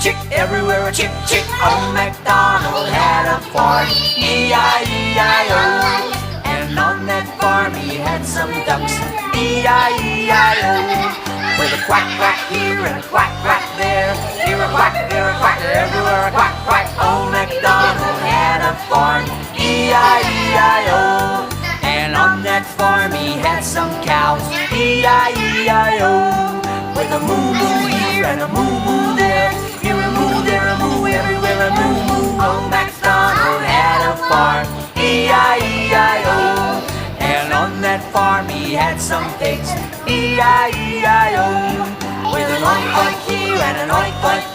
chick, everywhere a chick, chick. Old MacDonald had a farm, E-I-E-I-O. And on that farm he had some ducks, E-I-E-I-O. With a quack, quack here and a quack, quack there. Here a quack, there a quack, everywhere a quack, quack. Old MacDonald had a farm, E-I-E-I-O. And on that farm he had some cows, E-I-E-I-O. With a moo-moo here and a moo-moo there. Here a moo, there a moo, everywhere a moo-moo. Old MacDonald had a farm, E-I-E-I-O. And on that farm he had some pigs, E-I-E-I-O. With an oink oink here and an oink oink there.